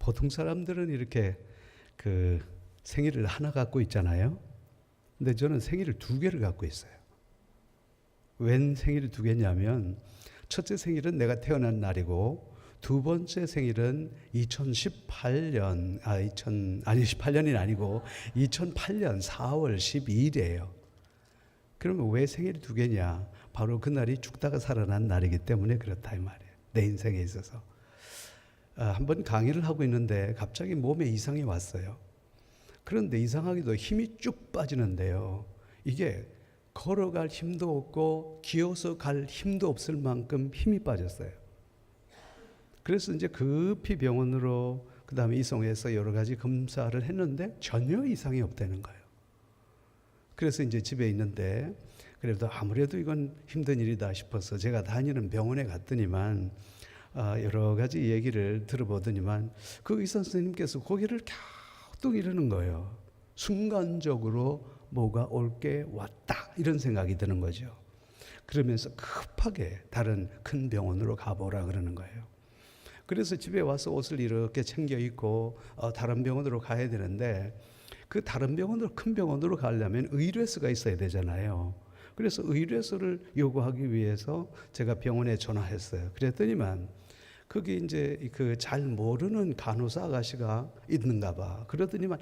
보통 사람들은 이렇게 그 생일을 하나 갖고 있잖아요. 근데 저는 생일을 2개를 갖고 있어요. 웬 생일이 2개냐면 첫째 생일은 내가 태어난 날이고 두 번째 생일은 2018년 18년이 아니고 2008년 4월 12일이에요. 그러면 왜 생일이 2개냐? 바로 그날이 죽다가 살아난 날이기 때문에 그렇다 이 말이에요. 내 인생에 있어서. 한번 강의를 하고 있는데 갑자기 몸에 이상이 왔어요. 그런데 이상하게도 힘이 쭉 빠지는데요. 이게 걸어갈 힘도 없고 기어서 갈 힘도 없을 만큼 힘이 빠졌어요. 그래서 이제 급히 병원으로 그 다음에 이송해서 여러 가지 검사를 했는데 전혀 이상이 없다는 거예요. 그래서 이제 집에 있는데 그래도 아무래도 이건 힘든 일이다 싶어서 제가 다니는 병원에 갔더니만 여러 가지 얘기를 들어보더니만 그 의사 선생님께서 고개를 갸우뚱 이러는 거예요. 순간적으로 뭐가 올 게 왔다 이런 생각이 드는 거죠. 그러면서 급하게 다른 큰 병원으로 가보라 그러는 거예요. 그래서 집에 와서 옷을 이렇게 챙겨 입고 다른 병원으로 가야 되는데 그 다른 병원으로 큰 병원으로 가려면 의뢰서가 있어야 되잖아요. 그래서 의뢰서를 요구하기 위해서 제가 병원에 전화했어요. 그랬더니만 거기 이제 그 잘 모르는 간호사 아가씨가 있는가 봐. 그러더니만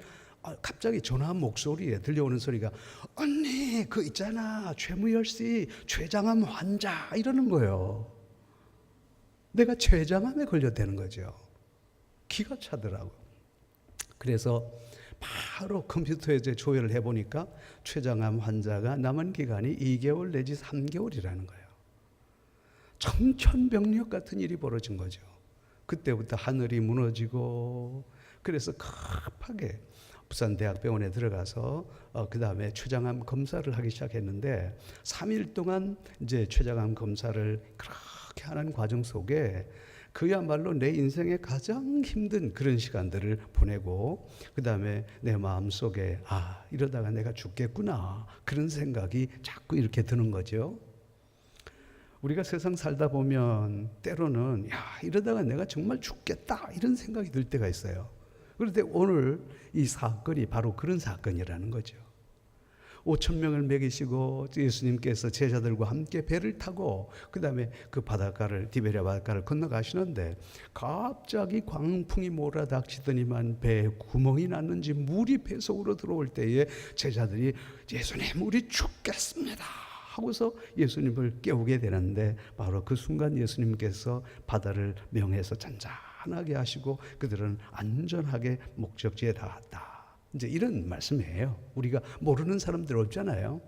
갑자기 전화 목소리에 들려오는 소리가 언니 그 있잖아 최무열 씨 췌장암 환자 이러는 거예요. 내가 췌장암에 걸렸다는 거죠. 기가 차더라고요. 그래서 바로 컴퓨터에 이제 조회를 해보니까 췌장암 환자가 남은 기간이 2개월 내지 3개월이라는 거예요. 청천벽력 같은 일이 벌어진 거죠. 그때부터 하늘이 무너지고 그래서 급하게 부산대학병원에 들어가서 그 다음에 췌장암 검사를 하기 시작했는데 3일 동안 이제 췌장암 검사를 그렇게 하는 과정 속에 그야말로 내 인생의 가장 힘든 그런 시간들을 보내고 그 다음에 내 마음속에 이러다가 내가 죽겠구나 그런 생각이 자꾸 이렇게 드는 거죠. 우리가 세상 살다 보면 때로는 이러다가 내가 정말 죽겠다 이런 생각이 들 때가 있어요. 그런데 오늘 이 사건이 바로 그런 사건이라는 거죠. 5,000명을 먹이시고 예수님께서 제자들과 함께 배를 타고 그 다음에 그 바닷가를 디베랴 바닷가를 건너가시는데 갑자기 광풍이 몰아닥치더니만 배에 구멍이 났는지 물이 배 속으로 들어올 때에 제자들이 예수님 우리 죽겠습니다 하고서 예수님을 깨우게 되는데 바로 그 순간 예수님께서 바다를 명해서 잔잔하게 하시고 그들은 안전하게 목적지에 닿았다. 이제 이런 말씀이에요. 우리가 모르는 사람들 없잖아요.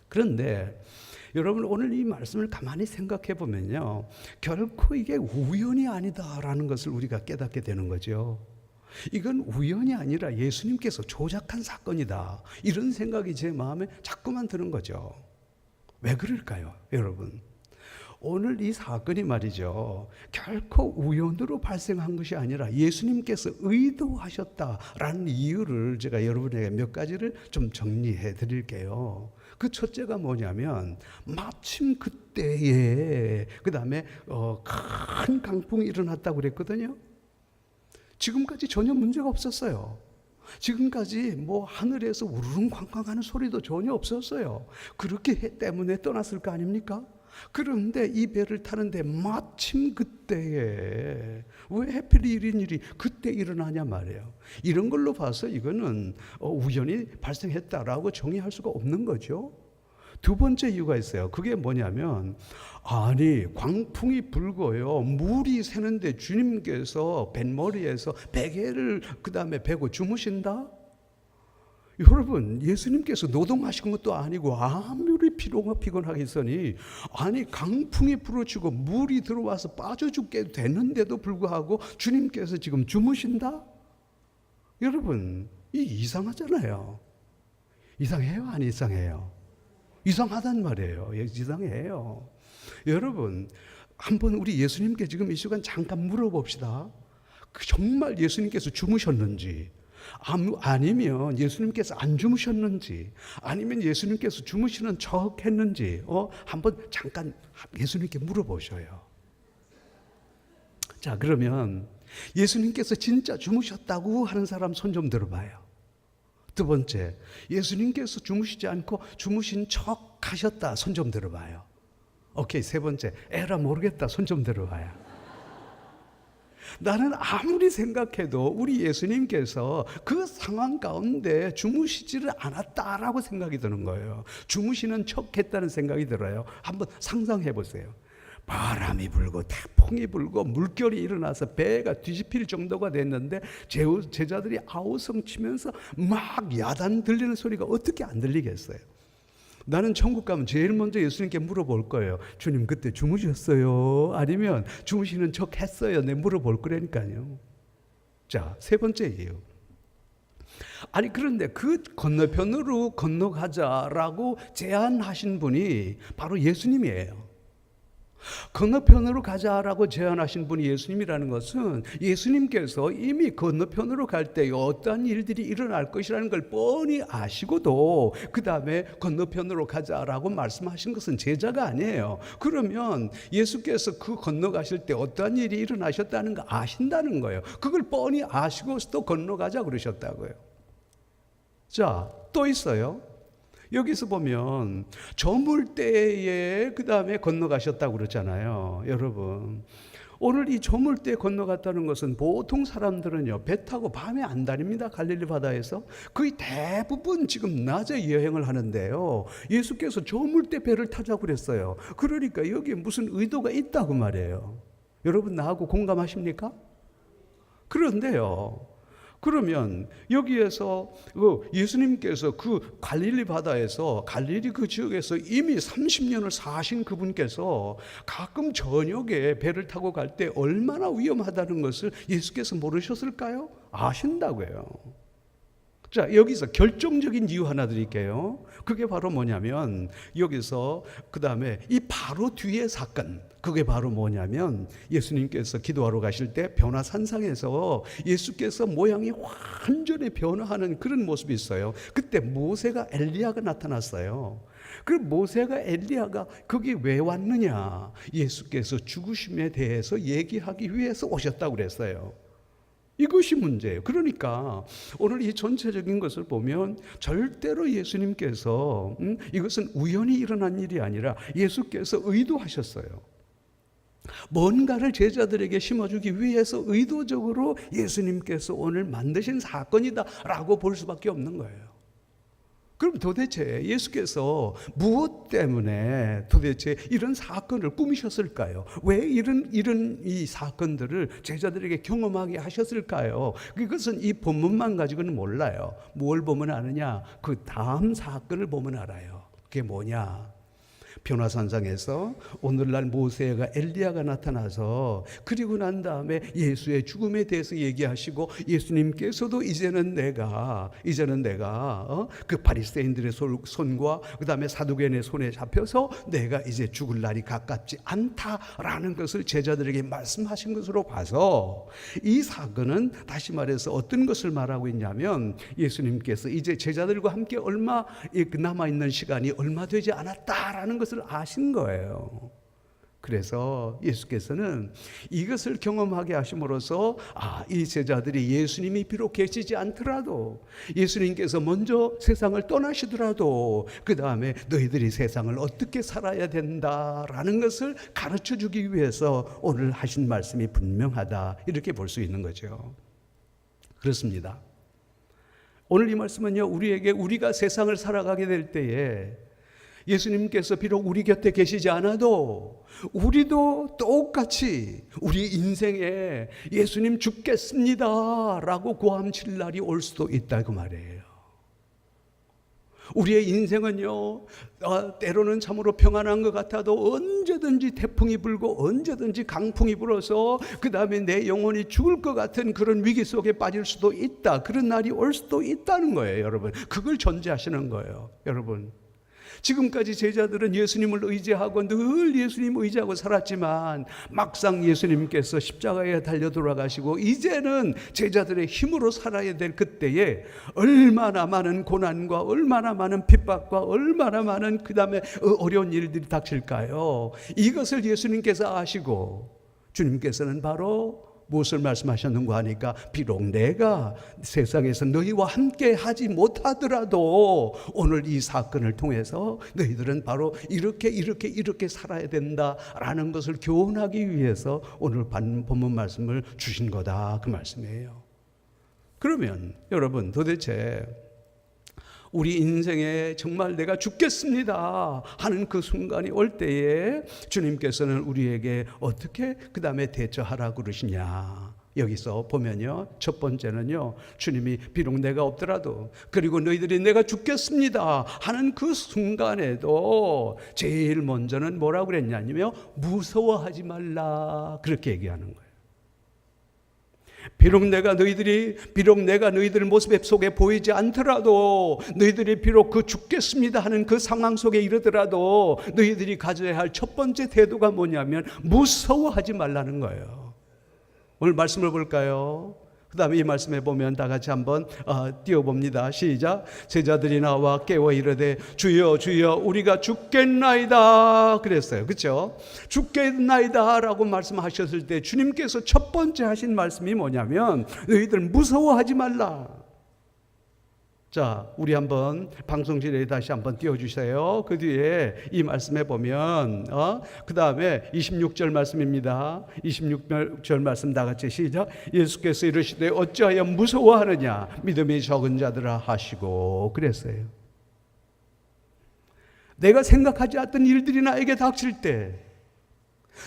그런데 여러분 오늘 이 말씀을 가만히 생각해 보면요. 결코 이게 우연이 아니다라는 것을 우리가 깨닫게 되는 거죠. 이건 우연이 아니라 예수님께서 조작한 사건이다. 이런 생각이 제 마음에 자꾸만 드는 거죠. 왜 그럴까요, 여러분? 오늘 이 사건이 말이죠. 결코 우연으로 발생한 것이 아니라 예수님께서 의도하셨다라는 이유를 제가 여러분에게 몇 가지를 좀 정리해 드릴게요. 그 첫째가 뭐냐면 마침 그때에 그 다음에 큰 강풍이 일어났다고 그랬거든요. 지금까지 전혀 문제가 없었어요. 지금까지 뭐 하늘에서 우르릉쾅쾅 하는 소리도 전혀 없었어요. 그렇기 때문에 떠났을 거 아닙니까? 그런데 이 배를 타는데 마침 그때에 왜 하필 이런 일이 그때 일어나냐 말이에요. 이런 걸로 봐서 이거는 우연히 발생했다라고 정의할 수가 없는 거죠. 두 번째 이유가 있어요. 그게 뭐냐면 광풍이 불고요 물이 새는데 주님께서 뱃머리에서 베개를 그 다음에 베고 주무신다? 여러분 예수님께서 노동하신 것도 아니고 아무리 피곤하겠으니 강풍이 불어치고 물이 들어와서 빠져 죽게 됐는데도 불구하고 주님께서 지금 주무신다? 여러분 이 이상하잖아요. 이상해요? 안 이상해요? 이상하단 말이에요. 이상해요. 여러분 한번 우리 예수님께 지금 이 시간 잠깐 물어봅시다. 정말 예수님께서 주무셨는지 아니면 예수님께서 안 주무셨는지 아니면 예수님께서 주무시는 척 했는지 한번 잠깐 예수님께 물어보셔요. 자 그러면 예수님께서 진짜 주무셨다고 하는 사람 손 좀 들어봐요. 두 번째, 예수님께서 주무시지 않고 주무신 척 하셨다. 손 좀 들어봐요. 오케이. 세 번째, 에라 모르겠다. 손 좀 들어봐요. 나는 아무리 생각해도 우리 예수님께서 그 상황 가운데 주무시지를 않았다라고 생각이 드는 거예요. 주무시는 척 했다는 생각이 들어요. 한번 상상해 보세요. 바람이 불고 태풍이 불고 물결이 일어나서 배가 뒤집힐 정도가 됐는데 제자들이 아우성 치면서 막 야단 들리는 소리가 어떻게 안 들리겠어요? 나는 천국 가면 제일 먼저 예수님께 물어볼 거예요. 주님 그때 주무셨어요? 아니면 주무시는 척 했어요? 내 물어볼 거라니까요. 자, 세 번째예요. 아니 그런데 그 건너편으로 건너가자라고 제안하신 분이 바로 예수님이에요. 건너편으로 가자라고 제안하신 분이 예수님이라는 것은 예수님께서 이미 건너편으로 갈 때 어떠한 일들이 일어날 것이라는 걸 뻔히 아시고도 그 다음에 건너편으로 가자라고 말씀하신 것은 제자가 아니에요. 그러면 예수께서 그 건너가실 때 어떠한 일이 일어나셨다는 거 아신다는 거예요. 그걸 뻔히 아시고 또 건너가자 그러셨다고요. 자, 또 있어요. 여기서 보면 저물대에 그 다음에 건너가셨다고 그러잖아요. 여러분, 오늘 이 저물대에 건너갔다는 것은 보통 사람들은요 배 타고 밤에 안 다닙니다. 갈릴리 바다에서 거의 대부분 지금 낮에 여행을 하는데요, 예수께서 저물대 배를 타자고 그랬어요. 그러니까 여기에 무슨 의도가 있다고 말이에요. 여러분 나하고 공감하십니까? 그런데요, 그러면 여기에서 예수님께서 그 갈릴리 바다에서 갈릴리 그 지역에서 이미 30년을 사신 그분께서 가끔 저녁에 배를 타고 갈 때 얼마나 위험하다는 것을 예수께서 모르셨을까요? 아신다고요. 자, 여기서 결정적인 이유 하나 드릴게요. 그게 바로 뭐냐면 여기서 그 다음에 이 바로 뒤에 사건, 그게 바로 뭐냐면 예수님께서 기도하러 가실 때 변화산상에서 예수께서 모양이 완전히 변화하는 그런 모습이 있어요. 그때 모세가 엘리야가 나타났어요. 그 모세가 엘리야가 거기 왜 왔느냐? 예수께서 죽으심에 대해서 얘기하기 위해서 오셨다고 그랬어요. 이것이 문제예요. 그러니까 오늘 이 전체적인 것을 보면 절대로 예수님께서 이것은 우연히 일어난 일이 아니라 예수께서 의도하셨어요. 뭔가를 제자들에게 심어주기 위해서 의도적으로 예수님께서 오늘 만드신 사건이다라고 볼 수밖에 없는 거예요. 그럼 도대체 예수께서 무엇 때문에 도대체 이런 사건을 꾸미셨을까요? 왜 이런 이 사건들을 제자들에게 경험하게 하셨을까요? 그것은 이 본문만 가지고는 몰라요. 뭘 보면 아느냐? 그 다음 사건을 보면 알아요. 그게 뭐냐? 변화산상에서 오늘날 모세가 엘리야가 나타나서 그리고 난 다음에 예수의 죽음에 대해서 얘기하시고 예수님께서도 이제는 내가 그 바리새인들의 손과 그 다음에 사두개인의 손에 잡혀서 내가 이제 죽을 날이 가깝지 않다라는 것을 제자들에게 말씀하신 것으로 봐서 이 사건은 다시 말해서 어떤 것을 말하고 있냐면 예수님께서 이제 제자들과 함께 얼마 남아있는 시간이 얼마 되지 않았다라는 것을 아신 거예요. 그래서 예수께서는 이것을 경험하게 하심으로써 이 제자들이 예수님이 비록 계시지 않더라도 예수님께서 먼저 세상을 떠나시더라도 그 다음에 너희들이 세상을 어떻게 살아야 된다라는 것을 가르쳐 주기 위해서 오늘 하신 말씀이 분명하다, 이렇게 볼 수 있는 거죠. 그렇습니다. 오늘 이 말씀은요, 우리가 세상을 살아가게 될 때에 예수님께서 비록 우리 곁에 계시지 않아도 우리도 똑같이 우리 인생에 예수님 죽겠습니다 라고 고함칠 날이 올 수도 있다고 말이에요. 우리의 인생은요, 때로는 참으로 평안한 것 같아도 언제든지 태풍이 불고 언제든지 강풍이 불어서 그 다음에 내 영혼이 죽을 것 같은 그런 위기 속에 빠질 수도 있다, 그런 날이 올 수도 있다는 거예요. 여러분, 그걸 전제하시는 거예요. 여러분, 지금까지 제자들은 예수님을 의지하고 늘 예수님 의지하고 살았지만 막상 예수님께서 십자가에 달려 돌아가시고 이제는 제자들의 힘으로 살아야 될 그때에 얼마나 많은 고난과 얼마나 많은 핍박과 얼마나 많은 그 다음에 어려운 일들이 닥칠까요? 이것을 예수님께서 아시고 주님께서는 바로 무엇을 말씀하셨는가 하니까 비록 내가 세상에서 너희와 함께 하지 못하더라도 오늘 이 사건을 통해서 너희들은 바로 이렇게 살아야 된다라는 것을 교훈하기 위해서 오늘 본문 말씀을 주신 거다, 그 말씀이에요. 그러면 여러분, 도대체 우리 인생에 정말 내가 죽겠습니다 하는 그 순간이 올 때에 주님께서는 우리에게 어떻게 그 다음에 대처하라고 그러시냐. 여기서 보면요, 첫 번째는요, 주님이 비록 내가 없더라도, 그리고 너희들이 내가 죽겠습니다 하는 그 순간에도 제일 먼저는 뭐라고 그랬냐면요, 무서워하지 말라, 그렇게 얘기하는 거예요. 비록 내가 너희들 모습 속에 보이지 않더라도, 너희들이 비록 그 죽겠습니다 하는 그 상황 속에 이르더라도 너희들이 가져야 할 첫 번째 태도가 뭐냐면 무서워하지 말라는 거예요. 오늘 말씀을 볼까요? 그 다음에 이 말씀에 보면 다 같이 한번 띄워봅니다. 시작. 제자들이 나와 깨워 이르되 주여 주여 우리가 죽겠나이다 그랬어요. 그렇죠? 죽겠나이다 라고 말씀하셨을 때 주님께서 첫 번째 하신 말씀이 뭐냐면 너희들 무서워하지 말라. 자, 우리 한번 방송실에 다시 한번 띄워주세요. 그 뒤에 이 말씀에 보면 그 다음에 26절 말씀입니다. 26절 말씀 다 같이 시작. 예수께서 이르시되 어찌하여 무서워하느냐 믿음이 적은 자들아 하시고 그랬어요. 내가 생각하지 않던 일들이 나에게 닥칠 때,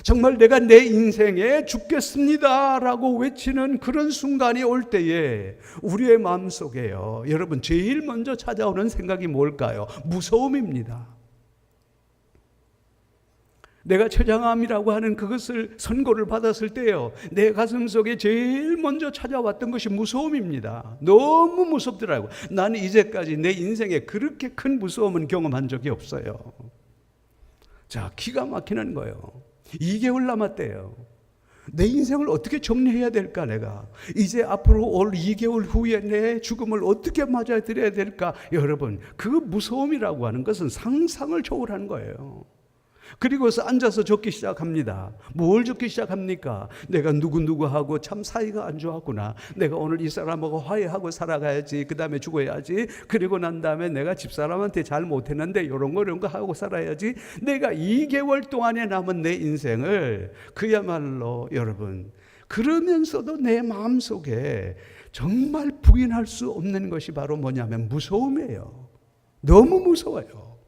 정말 내가 내 인생에 죽겠습니다 라고 외치는 그런 순간이 올 때에 우리의 마음속에요, 여러분, 제일 먼저 찾아오는 생각이 뭘까요? 무서움입니다. 내가 처장암이라고 하는 그것을 선고를 받았을 때요, 내 가슴 속에 제일 먼저 찾아왔던 것이 무서움입니다. 너무 무섭더라고요. 나는 이제까지 내 인생에 그렇게 큰 무서움은 경험한 적이 없어요. 자, 기가 막히는 거예요. 2개월 남았대요. 내 인생을 어떻게 정리해야 될까? 내가 이제 앞으로 올 2개월 후에 내 죽음을 어떻게 맞아들여야 될까? 여러분, 그 무서움이라고 하는 것은 상상을 초월한 거예요. 그리고서 앉아서 적기 시작합니다. 뭘 적기 시작합니까? 내가 누구하고 참 사이가 안 좋았구나. 내가 오늘 이 사람하고 화해하고 살아가야지. 그 다음에 죽어야지. 그리고 난 다음에 내가 집사람한테 잘 못했는데 이런 거 하고 살아야지. 내가 2개월 동안에 남은 내 인생을 그야말로 여러분, 그러면서도 내 마음속에 정말 부인할 수 없는 것이 바로 뭐냐면 무서움이에요. 너무 무서워요.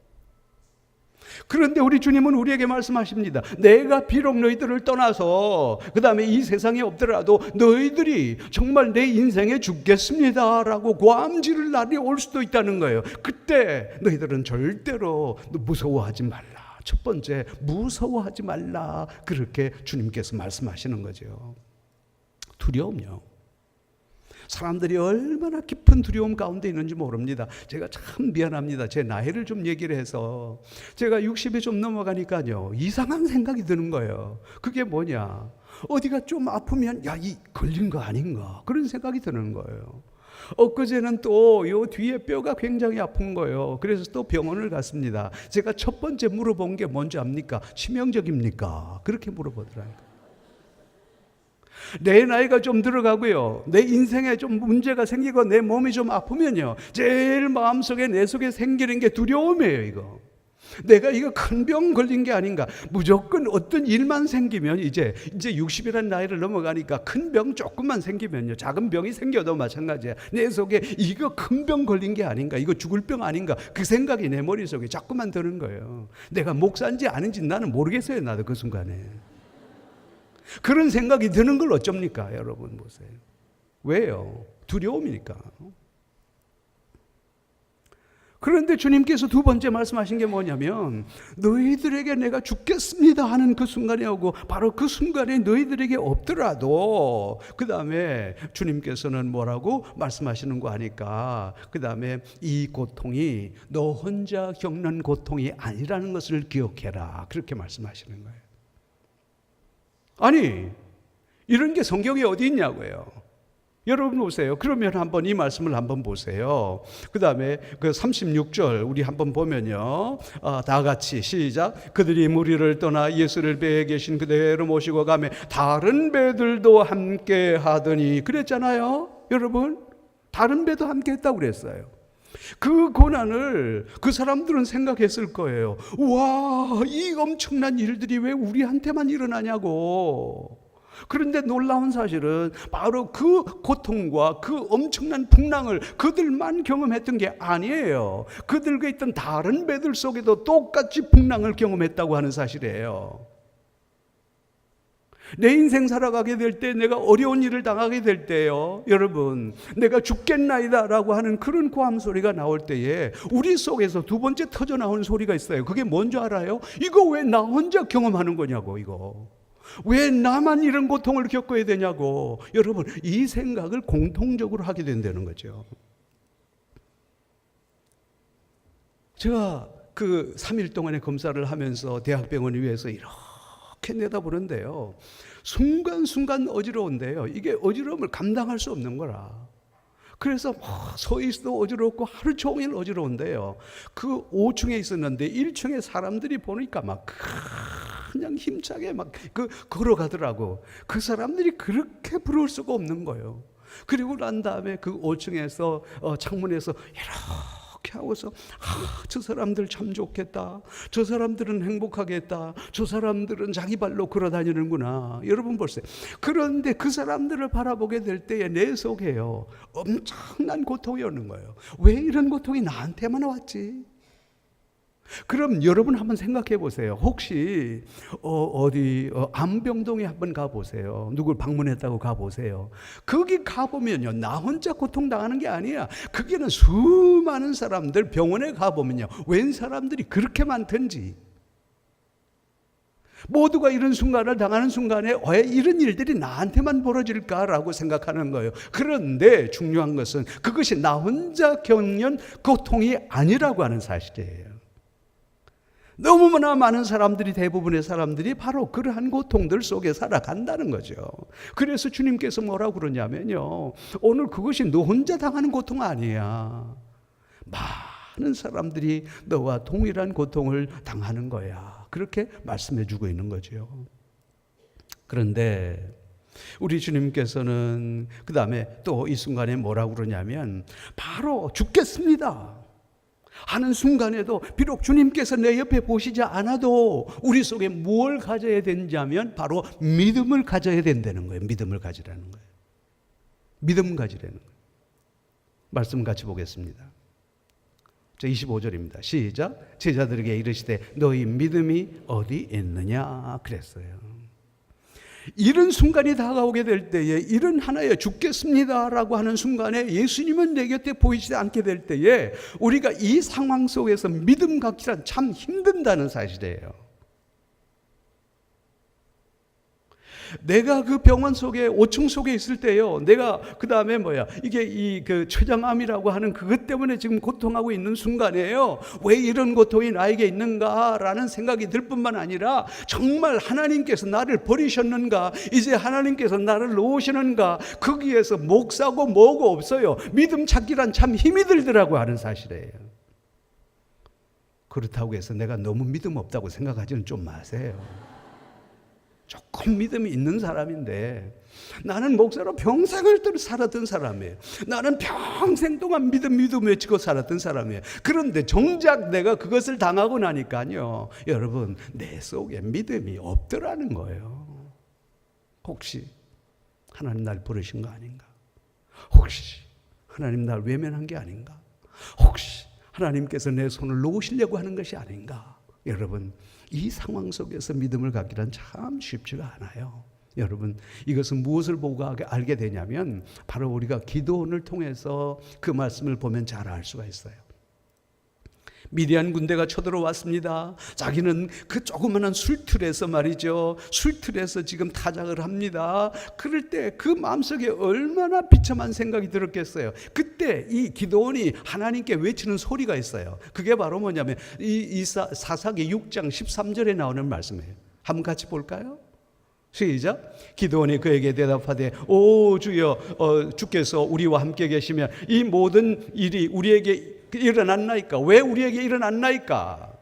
그런데 우리 주님은 우리에게 말씀하십니다. 내가 비록 너희들을 떠나서 그 다음에 이 세상에 없더라도 너희들이 정말 내 인생에 죽겠습니다 라고 고함지를 날이 올 수도 있다는 거예요. 그때 너희들은 절대로 무서워하지 말라. 첫 번째, 무서워하지 말라, 그렇게 주님께서 말씀하시는 거죠. 두려움요, 사람들이 얼마나 깊은 두려움 가운데 있는지 모릅니다. 제가 참 미안합니다. 제 나이를 좀 얘기를 해서 제가 60이 좀 넘어가니까요, 이상한 생각이 드는 거예요. 그게 뭐냐, 어디가 좀 아프면 야, 이 걸린 거 아닌가, 그런 생각이 드는 거예요. 엊그제는 또 요 뒤에 뼈가 굉장히 아픈 거예요. 그래서 또 병원을 갔습니다. 제가 첫 번째 물어본 게 뭔지 압니까? 치명적입니까? 그렇게 물어보더라고요. 내 나이가 좀 들어가고요, 내 인생에 좀 문제가 생기고 내 몸이 좀 아프면요, 제일 마음속에 내 속에 생기는 게 두려움이에요. 이거 내가 이거 큰 병 걸린 게 아닌가. 무조건 어떤 일만 생기면 이제 60이라는 나이를 넘어가니까 큰 병 조금만 생기면요, 작은 병이 생겨도 마찬가지야. 내 속에 이거 큰 병 걸린 게 아닌가, 이거 죽을 병 아닌가, 그 생각이 내 머릿속에 자꾸만 드는 거예요. 내가 목사인지 아닌지 나는 모르겠어요. 나도 그 순간에 그런 생각이 드는 걸 어쩝니까? 여러분 보세요. 왜요? 두려움이니까. 그런데 주님께서 두 번째 말씀하신 게 뭐냐면 너희들에게 내가 죽겠습니다 하는 그 순간이 오고, 바로 그 순간에 너희들에게 없더라도 그 다음에 주님께서는 뭐라고 말씀하시는 거 아니까, 그 다음에 이 고통이 너 혼자 겪는 고통이 아니라는 것을 기억해라, 그렇게 말씀하시는 거예요. 아니, 이런 게 성경에 어디 있냐고요. 여러분 보세요. 그러면 한번 이 말씀을 한번 보세요. 그 다음에 그 36절 우리 한번 보면요. 다 같이 시작. 그들이 무리를 떠나 예수를 배에 계신 그대로 모시고 가며 다른 배들도 함께 하더니 그랬잖아요. 여러분 다른 배도 함께 했다고 그랬어요. 그 고난을 그 사람들은 생각했을 거예요. 와, 이 엄청난 일들이 왜 우리한테만 일어나냐고. 그런데 놀라운 사실은 바로 그 고통과 그 엄청난 풍랑을 그들만 경험했던 게 아니에요. 그들과 있던 다른 배들 속에도 똑같이 풍랑을 경험했다고 하는 사실이에요. 내 인생 살아가게 될 때, 내가 어려운 일을 당하게 될 때요, 여러분, 내가 죽겠나이다 라고 하는 그런 고함 소리가 나올 때에 우리 속에서 두 번째 터져 나오는 소리가 있어요. 그게 뭔지 알아요? 이거 왜 나 혼자 경험하는 거냐고. 이거 왜 나만 이런 고통을 겪어야 되냐고. 여러분, 이 생각을 공통적으로 하게 된다는 거죠. 제가 그 3일 동안의 검사를 하면서 대학병원 위에서 이렇게 내다보는데요, 순간순간 어지러운데요, 이게 어지러움을 감당할 수 없는 거라. 그래서 서 있어도 어지럽고 하루 종일 어지러운데요, 그 5층에 있었는데 1층에 사람들이 보니까 막 그냥 힘차게 막 걸어가더라고. 그 사람들이 그렇게 부러울 수가 없는 거예요. 그리고 난 다음에 그 5층에서 창문에서 이렇게 하고서 저 사람들 참 좋겠다. 저 사람들은 행복하겠다. 저 사람들은 자기 발로 걸어 다니는구나. 여러분 보세요. 그런데 그 사람들을 바라보게 될 때에 내 속에요, 엄청난 고통이 오는 거예요. 왜 이런 고통이 나한테만 왔지? 그럼 여러분 한번 생각해 보세요. 혹시 안병동에 한번 가보세요. 누굴 방문했다고 가보세요. 거기 가보면요, 나 혼자 고통당하는 게 아니야. 거기는 수많은 사람들, 병원에 가보면요, 웬 사람들이 그렇게 많던지. 모두가 이런 순간을 당하는 순간에 왜 이런 일들이 나한테만 벌어질까라고 생각하는 거예요. 그런데 중요한 것은 그것이 나 혼자 겪는 고통이 아니라고 하는 사실이에요. 너무나 많은 사람들이, 대부분의 사람들이 바로 그러한 고통들 속에 살아간다는 거죠. 그래서 주님께서 뭐라고 그러냐면요, 오늘 그것이 너 혼자 당하는 고통 아니야. 많은 사람들이 너와 동일한 고통을 당하는 거야. 그렇게 말씀해 주고 있는 거죠. 그런데 우리 주님께서는 그 다음에 또 이 순간에 뭐라고 그러냐면, 바로 죽겠습니다 하는 순간에도 비록 주님께서 내 옆에 보시지 않아도 우리 속에 뭘 가져야 되냐면 바로 믿음을 가져야 된다는 거예요. 믿음을 가지라는 거예요. 믿음 가지라는 거예요. 말씀 같이 보겠습니다. 25절입니다. 시작. 제자들에게 이르시되 너희 믿음이 어디 있느냐 그랬어요. 이런 순간이 다가오게 될 때에, 이런 하나의 죽겠습니다라고 하는 순간에 예수님은 내 곁에 보이지 않게 될 때에 우리가 이 상황 속에서 믿음 갖기란 참 힘든다는 사실이에요. 내가 그 병원 속에 5층 속에 있을 때요, 내가 그 다음에 이게 그 췌장암이라고 하는 그것 때문에 지금 고통하고 있는 순간에요, 왜 이런 고통이 나에게 있는가라는 생각이 들 뿐만 아니라, 정말 하나님께서 나를 버리셨는가, 이제 하나님께서 나를 놓으시는가, 거기에서 목사고 뭐고 없어요. 믿음 찾기란 참 힘이 들더라고 하는 사실이에요. 그렇다고 해서 내가 너무 믿음 없다고 생각하지는 좀 마세요. 조금 믿음이 있는 사람인데, 나는 목사로 평생을 살았던 사람이에요. 나는 평생 동안 믿음 외치고 살았던 사람이에요. 그런데 정작 내가 그것을 당하고 나니까요, 여러분, 내 속에 믿음이 없더라는 거예요. 혹시 하나님 날 부르신 거 아닌가? 혹시 하나님 날 외면한 게 아닌가? 혹시 하나님께서 내 손을 놓으시려고 하는 것이 아닌가? 여러분, 이 상황 속에서 믿음을 갖기란 참 쉽지가 않아요. 여러분, 이것은 무엇을 보고 알게 되냐면, 바로 우리가 기도원을 통해서 그 말씀을 보면 잘 알 수가 있어요. 미디안 군대가 쳐들어왔습니다. 자기는 그 조그마한 술틀에서 말이죠, 술틀에서 지금 타작을 합니다. 그럴 때 그 마음속에 얼마나 비참한 생각이 들었겠어요. 그때 이 기도원이 하나님께 외치는 소리가 있어요. 그게 바로 뭐냐면 이 사사기 6장 13절에 나오는 말씀이에요. 한번 같이 볼까요? 시작. 기드온이 그에게 대답하되 오 주여, 주께서 우리와 함께 계시면 이 모든 일이 우리에게 일어났나이까? 왜 우리에게 일어났나이까?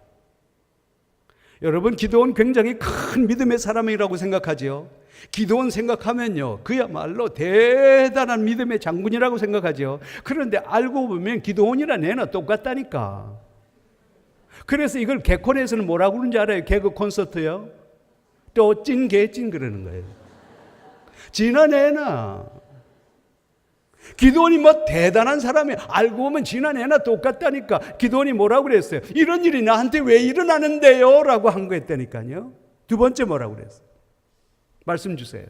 여러분, 기드온 굉장히 큰 믿음의 사람이라고 생각하지요. 기드온 생각하면요, 그야말로 대단한 믿음의 장군이라고 생각하죠. 그런데 알고 보면 기드온이랑 애는 똑같다니까. 그래서 이걸 개콘에서는 뭐라고 그러는지 알아요? 개그 콘서트요. 또 찐개찐 그러는 거예요. 지난 애나. 기드온이 뭐 대단한 사람이 알고 보면 지난 애나 똑같다니까. 기드온이 뭐라고 그랬어요? 이런 일이 나한테 왜 일어나는데요? 라고 한 거였다니까요. 두 번째 뭐라고 그랬어요? 말씀 주세요.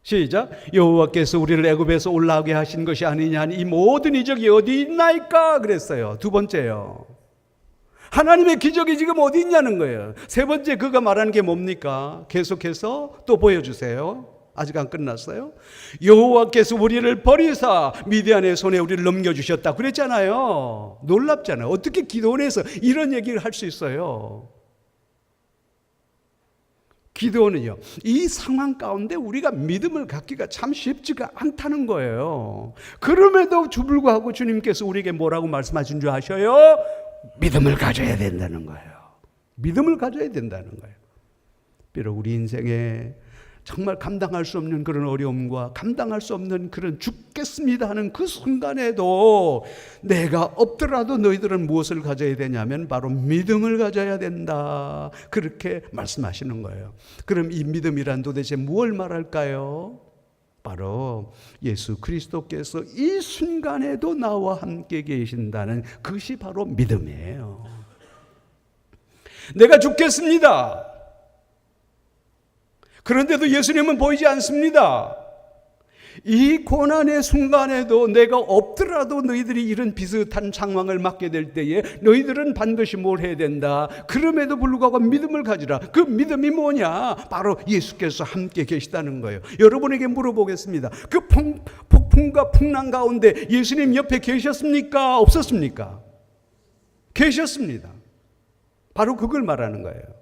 시작. 여호와께서 우리를 애굽에서 올라오게 하신 것이 아니냐니 이 모든 이적이 어디 있나이까? 그랬어요. 두 번째요. 하나님의 기적이 지금 어디 있냐는 거예요. 세 번째 그가 말하는 게 뭡니까? 계속해서 또 보여주세요. 아직 안 끝났어요. 여호와께서 우리를 버리사 미디안의 손에 우리를 넘겨주셨다 그랬잖아요. 놀랍잖아요. 어떻게 기도원에서 이런 얘기를 할 수 있어요? 기도원은요, 이 상황 가운데 우리가 믿음을 갖기가 참 쉽지가 않다는 거예요. 그럼에도 불구하고 주님께서 우리에게 뭐라고 말씀하신 줄 아셔요? 믿음을 가져야 된다는 거예요. 믿음을 가져야 된다는 거예요. 비록 우리 인생에 정말 감당할 수 없는 그런 어려움과 감당할 수 없는 그런 죽겠습니다 하는 그 순간에도 내가 없더라도 너희들은 무엇을 가져야 되냐면 바로 믿음을 가져야 된다. 그렇게 말씀하시는 거예요. 그럼 이 믿음이란 도대체 무엇을 말할까요? 바로 예수 그리스도께서 이 순간에도 나와 함께 계신다는 그것이 바로 믿음이에요. 내가 죽겠습니다. 그런데도 예수님은 보이지 않습니다. 이 고난의 순간에도 내가 없더라도 너희들이 이런 비슷한 상황을 맞게 될 때에 너희들은 반드시 뭘 해야 된다. 그럼에도 불구하고 믿음을 가지라. 그 믿음이 뭐냐? 바로 예수께서 함께 계시다는 거예요. 여러분에게 물어보겠습니다. 그 폭풍과 풍랑 가운데 예수님 옆에 계셨습니까? 없었습니까? 계셨습니다. 바로 그걸 말하는 거예요.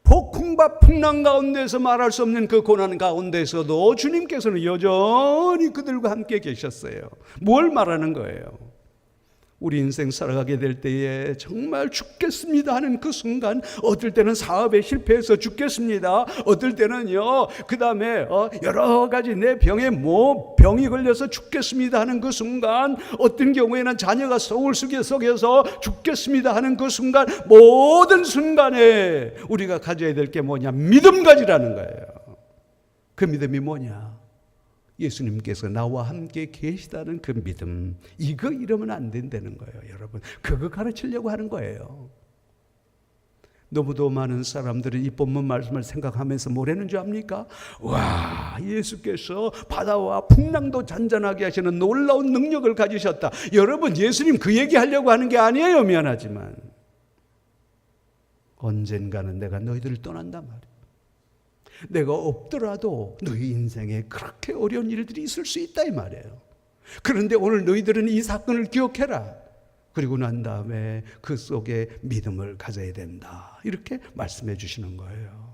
폭풍과 풍랑 가운데서 말할 수 없는 그 고난 가운데서도 주님께서는 여전히 그들과 함께 계셨어요. 뭘 말하는 거예요? 우리 인생 살아가게 될 때에 정말 죽겠습니다 하는 그 순간, 어떨 때는 사업에 실패해서 죽겠습니다. 어떨 때는요, 그 다음에 여러 가지 내 병에 병이 걸려서 죽겠습니다 하는 그 순간, 어떤 경우에는 자녀가 소울 속에서 죽겠습니다 하는 그 순간, 모든 순간에 우리가 가져야 될 게 뭐냐? 믿음 가지라는 거예요. 그 믿음이 뭐냐? 예수님께서 나와 함께 계시다는 그 믿음. 이거 이러면 안 된다는 거예요, 여러분. 그거 가르치려고 하는 거예요. 너무도 많은 사람들은 이 본문 말씀을 생각하면서 뭐라는 줄 압니까? 와, 예수께서 바다와 풍랑도 잔잔하게 하시는 놀라운 능력을 가지셨다. 여러분, 예수님 그 얘기하려고 하는 게 아니에요, 미안하지만. 언젠가는 내가 너희들을 떠난단 말이에요. 내가 없더라도 너희 인생에 그렇게 어려운 일들이 있을 수 있다 이 말이에요. 그런데 오늘 너희들은 이 사건을 기억해라. 그리고 난 다음에 그 속에 믿음을 가져야 된다. 이렇게 말씀해 주시는 거예요.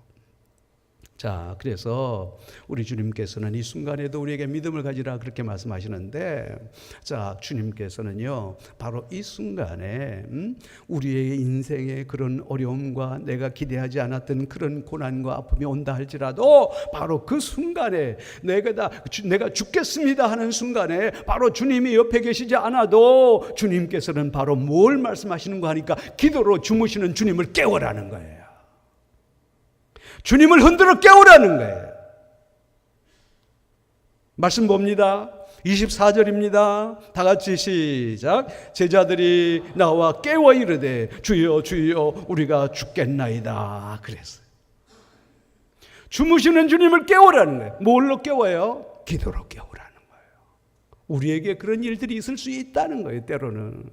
자, 그래서 우리 주님께서는 이 순간에도 우리에게 믿음을 가지라 그렇게 말씀하시는데, 자, 주님께서는요, 바로 이 순간에 우리의 인생의 그런 어려움과 내가 기대하지 않았던 그런 고난과 아픔이 온다 할지라도 바로 그 순간에 내가 죽겠습니다 하는 순간에 바로 주님이 옆에 계시지 않아도 주님께서는 바로 뭘 말씀하시는 거 하니까 기도로 주무시는 주님을 깨워라는 거예요. 주님을 흔들어 깨우라는 거예요. 말씀 봅니다. 24절입니다. 다 같이 시작. 제자들이 나와 깨워 이르되 주여 주여 우리가 죽겠나이다 그랬어요. 주무시는 주님을 깨우라는 거예요. 뭘로 깨워요? 기도로 깨우라는 거예요. 우리에게 그런 일들이 있을 수 있다는 거예요. 때로는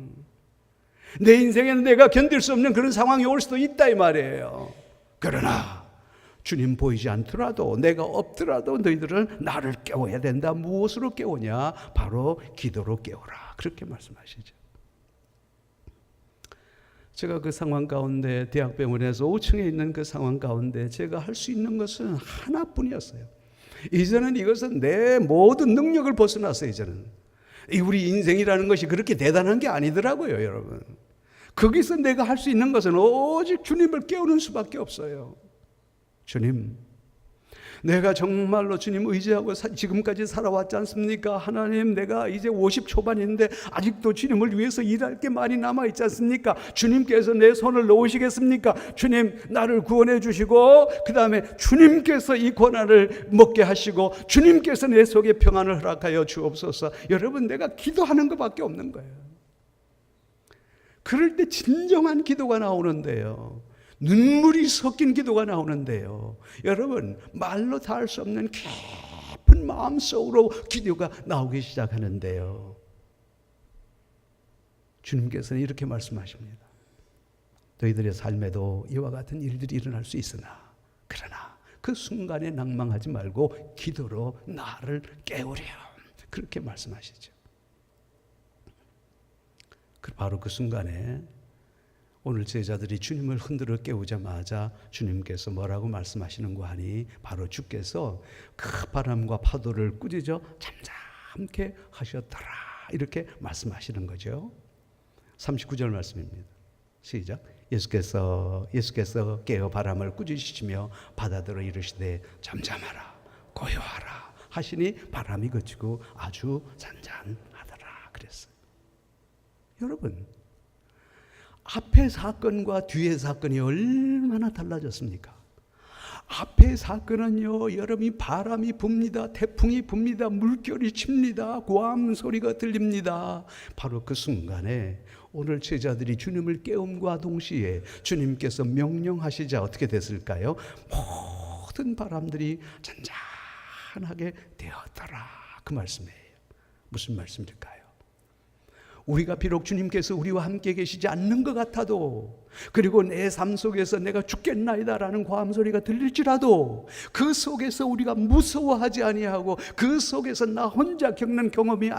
내 인생에는 내가 견딜 수 없는 그런 상황이 올 수도 있다 이 말이에요. 그러나 주님 보이지 않더라도 내가 없더라도 너희들은 나를 깨워야 된다. 무엇으로 깨우냐? 바로 기도로 깨우라. 그렇게 말씀하시죠. 제가 그 상황 가운데 대학병원에서 5층에 있는 그 상황 가운데 제가 할 수 있는 것은 하나뿐이었어요. 이제는 이것은 내 모든 능력을 벗어났어요. 이제는 우리 인생이라는 것이 그렇게 대단한 게 아니더라고요, 여러분. 거기서 내가 할 수 있는 것은 오직 주님을 깨우는 수밖에 없어요. 주님, 내가 정말로 주님 의지하고 지금까지 살아왔지 않습니까? 하나님, 내가 이제 50 초반인데 아직도 주님을 위해서 일할 게 많이 남아있지 않습니까? 주님께서 내 손을 놓으시겠습니까? 주님, 나를 구원해 주시고 그 다음에 주님께서 이 고난을 먹게 하시고 주님께서 내 속에 평안을 허락하여 주옵소서. 여러분, 내가 기도하는 것밖에 없는 거예요. 그럴 때 진정한 기도가 나오는데요, 눈물이 섞인 기도가 나오는데요, 여러분, 말로 다 할 수 없는 깊은 마음속으로 기도가 나오기 시작하는데요, 주님께서는 이렇게 말씀하십니다. 너희들의 삶에도 이와 같은 일들이 일어날 수 있으나 그러나 그 순간에 낭망하지 말고 기도로 나를 깨우려, 그렇게 말씀하시죠. 바로 그 순간에 오늘 제자들이 주님을 흔들어 깨우자마자 주님께서 뭐라고 말씀하시는가 하니 바로 주께서 그 바람과 파도를 꾸짖어 잠잠케 하셨더라, 이렇게 말씀하시는 거죠. 39절 말씀입니다. 시작. 예수께서 깨어 바람을 꾸짖으시며 바다들어 이르시되 잠잠하라 고요하라 하시니 바람이 그치고 아주 잔잔하더라 그랬어요. 여러분, 앞의 사건과 뒤의 사건이 얼마나 달라졌습니까? 앞의 사건은요, 여러분이 바람이 붑니다. 태풍이 붑니다. 물결이 칩니다. 고함 소리가 들립니다. 바로 그 순간에 오늘 제자들이 주님을 깨움과 동시에 주님께서 명령하시자 어떻게 됐을까요? 모든 바람들이 잔잔하게 되었더라, 그 말씀이에요. 무슨 말씀일까요? 우리가 비록 주님께서 우리와 함께 계시지 않는 것 같아도, 그리고 내 삶 속에서 내가 죽겠나이다라는 고함 소리가 들릴지라도 그 속에서 우리가 무서워하지 아니하고 그 속에서 나 혼자 겪는 경험이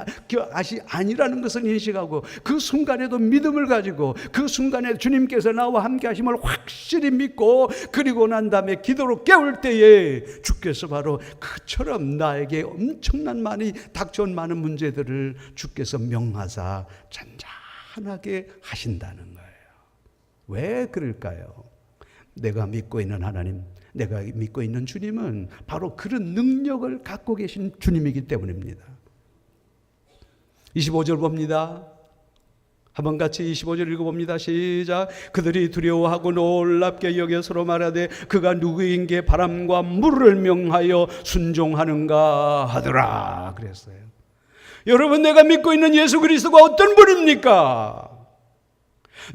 아니라는 것을 인식하고 그 순간에도 믿음을 가지고 그 순간에 주님께서 나와 함께 하심을 확실히 믿고 그리고 난 다음에 기도로 깨울 때에 주께서 바로 그처럼 나에게 엄청난 많이 닥쳐온 많은 문제들을 주께서 명하사 잔잔하게 하신다는 거예요. 왜 그럴까요? 내가 믿고 있는 하나님, 내가 믿고 있는 주님은 바로 그런 능력을 갖고 계신 주님이기 때문입니다. 25절 봅니다. 한번 같이 25절 읽어봅니다. 시작. 그들이 두려워하고 놀랍게 여겨 서로 말하되 그가 누구인게 바람과 물을 명하여 순종하는가 하더라 그랬어요. 여러분, 내가 믿고 있는 예수 그리스도가 어떤 분입니까?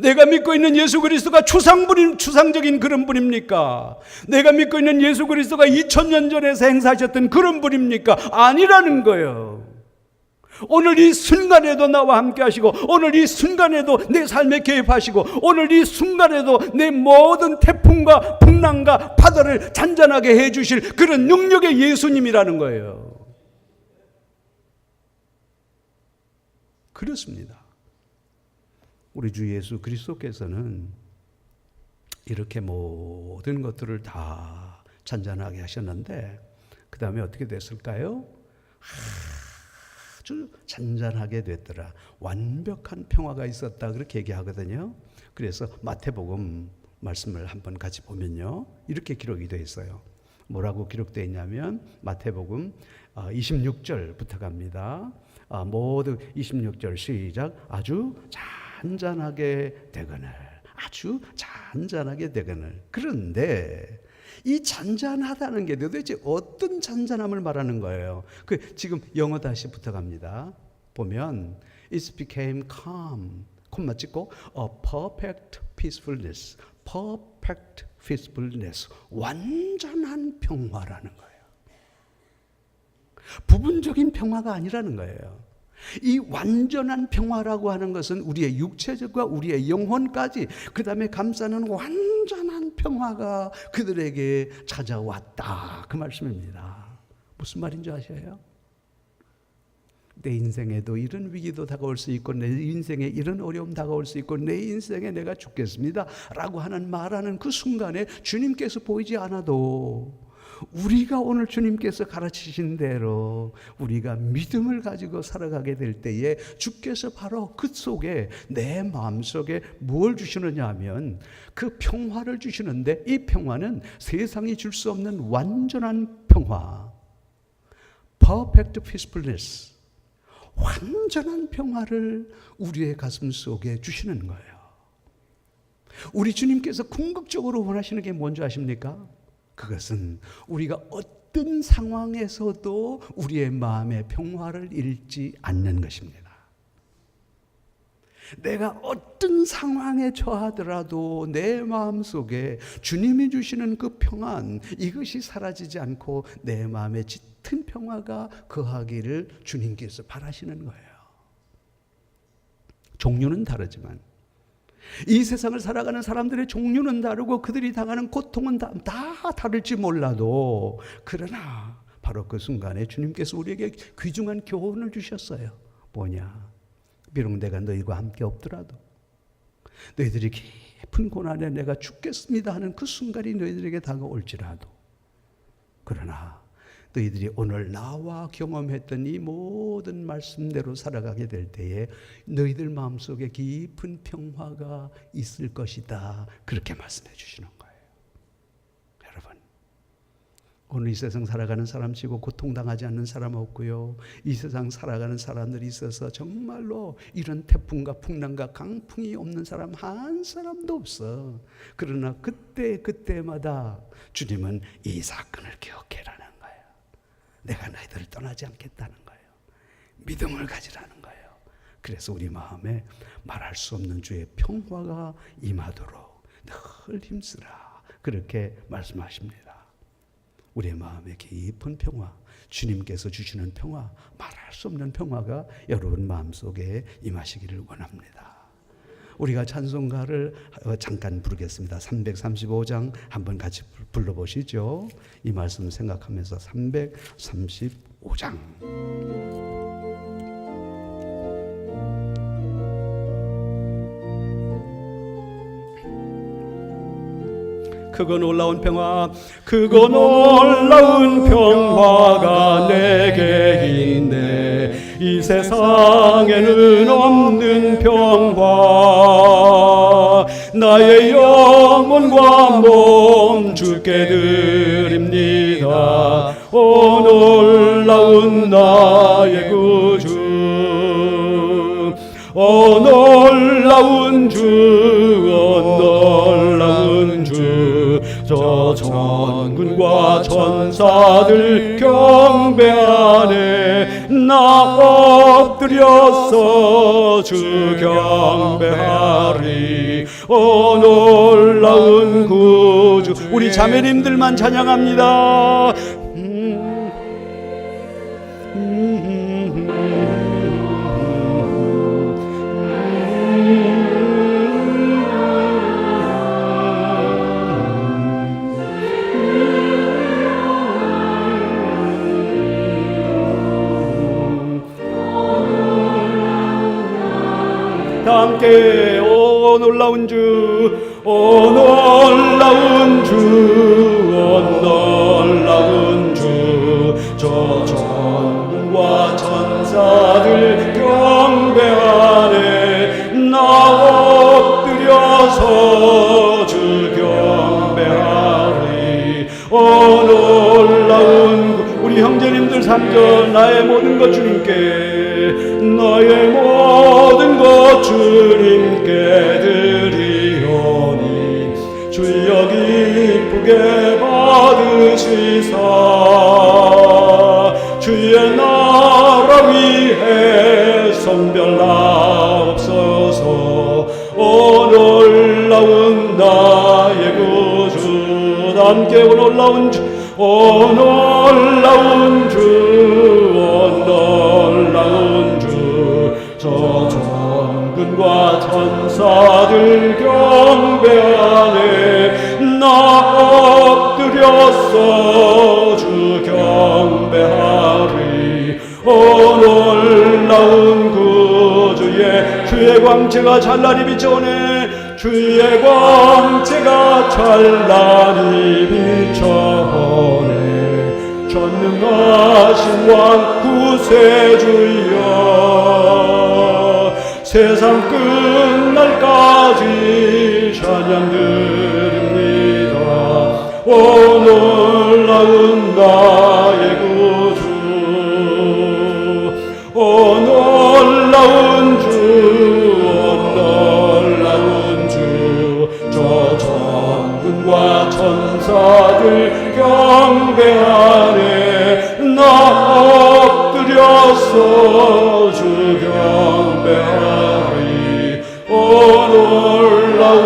내가 믿고 있는 예수 그리스도가 추상적인 그런 분입니까? 내가 믿고 있는 예수 그리스도가 2000년 전에서 행사하셨던 그런 분입니까? 아니라는 거예요. 오늘 이 순간에도 나와 함께 하시고 오늘 이 순간에도 내 삶에 개입하시고 오늘 이 순간에도 내 모든 태풍과 풍랑과 파도를 잔잔하게 해주실 그런 능력의 예수님이라는 거예요. 그렇습니다. 우리 주 예수 그리스도께서는 이렇게 모든 것들을 다 잔잔하게 하셨는데 그 다음에 어떻게 됐을까요? 아주 잔잔하게 됐더라. 완벽한 평화가 있었다, 그렇게 얘기하거든요. 그래서 마태복음 말씀을 한번 같이 보면요, 이렇게 기록이 되어 있어요. 뭐라고 기록되어 있냐면 마태복음 26절부터 갑니다. 모두 26절 시작. 아주 잔잔하게 되거늘, 아주 잔잔하게 되거늘. 그런데 이 잔잔하다는 게 도대체 어떤 잔잔함을 말하는 거예요? 지금 영어 다시 부탁합니다. 보면 It became calm, 콤마 찍고 a perfect peacefulness, perfect peacefulness, 완전한 평화라는 거예요. 부분적인 평화가 아니라는 거예요. 이 완전한 평화라고 하는 것은 우리의 육체적과 우리의 영혼까지 그 다음에 감싸는 완전한 평화가 그들에게 찾아왔다, 그 말씀입니다. 무슨 말인지 아셔요? 내 인생에도 이런 위기도 다가올 수 있고, 내 인생에 이런 어려움 다가올 수 있고, 내 인생에 내가 죽겠습니다 라고 말하는 그 순간에 주님께서 보이지 않아도 우리가 오늘 주님께서 가르치신 대로 우리가 믿음을 가지고 살아가게 될 때에 주께서 바로 그 속에 내 마음속에 뭘 주시느냐 하면 그 평화를 주시는데, 이 평화는 세상이 줄 수 없는 완전한 평화, perfect peacefulness, 완전한 평화를 우리의 가슴 속에 주시는 거예요. 우리 주님께서 궁극적으로 원하시는 게 뭔지 아십니까? 그것은 우리가 어떤 상황에서도 우리의 마음의 평화를 잃지 않는 것입니다. 내가 어떤 상황에 처하더라도 내 마음속에 주님이 주시는 그 평안, 이것이 사라지지 않고 내 마음에 짙은 평화가 거하기를 주님께서 바라시는 거예요. 종류는 다르지만, 이 세상을 살아가는 사람들의 종류는 다르고 그들이 당하는 고통은 다 다를지 몰라도, 그러나 바로 그 순간에 주님께서 우리에게 귀중한 교훈을 주셨어요. 뭐냐? 비록 내가 너희와 함께 없더라도, 너희들이 깊은 고난에 내가 죽겠습니다 하는 그 순간이 너희들에게 다가올지라도, 그러나 너희들이 오늘 나와 경험했던 이 모든 말씀대로 살아가게 될 때에 너희들 마음속에 깊은 평화가 있을 것이다, 그렇게 말씀해 주시는 거예요. 여러분, 오늘 이 세상 살아가는 사람 치고 고통당하지 않는 사람 없고요, 이 세상 살아가는 사람들이 있어서 정말로 이런 태풍과 풍랑과 강풍이 없는 사람 한 사람도 없어. 그러나 그때마다 주님은 이 사건을 기억해라는, 내가 너희들을 떠나지 않겠다는 거예요. 믿음을 가지라는 거예요. 그래서 우리 마음에 말할 수 없는 주의 평화가 임하도록 늘 힘쓰라, 그렇게 말씀하십니다. 우리의 마음에 깊은 평화, 주님께서 주시는 평화, 말할 수 없는 평화가 여러분 마음속에 임하시기를 원합니다. 우리가 찬송가를 잠깐 부르겠습니다. 335장 한번 같이 불러보시죠. 이 말씀 생각하면서 335장. 크고 놀라운 평화, 크고 놀라운 평화가 내게 있네. 이 세상에는 없는 평화, 나의 영혼과 몸 주께 드립니다. 오 놀라운 나의 구주, 오 놀라운 주, 오 놀라운 주, 저 천군과 천사들 경배하네. 나 엎드려서 주 경배하리. 오 놀라운 구주. 우리 자매님들만 찬양합니다. 함께 오 놀라운 주, 오 놀라운 주, 오 놀라운 주, 저 천군과 천사들 경배하네. 나 엎드려서 주 경배하리. 오 놀라운 우리 형제님들 3절. 나의 모든 것 주님께, 나의 모든 것 주님께 드리오니 주여 기쁘게 받으시사. 주의 나라 위에 선별하옵소서. 오 놀라운 나의 구주. 함께 오 놀라운 주, 오 놀라운 주, 오 놀라운 주, 저 천군과 천사들 경배하네. 나 엎드려서 주 경배하리. 오 놀라운 주의 광채가 찬란히 비춰오네. 주의 광채가 찬란히 비춰오네. 전능하신 왕 구세주여, 세상 끝날까지 찬양 드립니다. 오 놀라운 나의 구주, 오 놀라운 주, 오 놀라운 주. 저 천군과 천사들 경배하네. 나 엎드려서 주 경배하리. 오 놀라운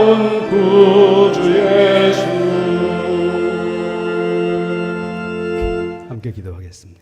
구주 예수. 함께 기도하겠습니다.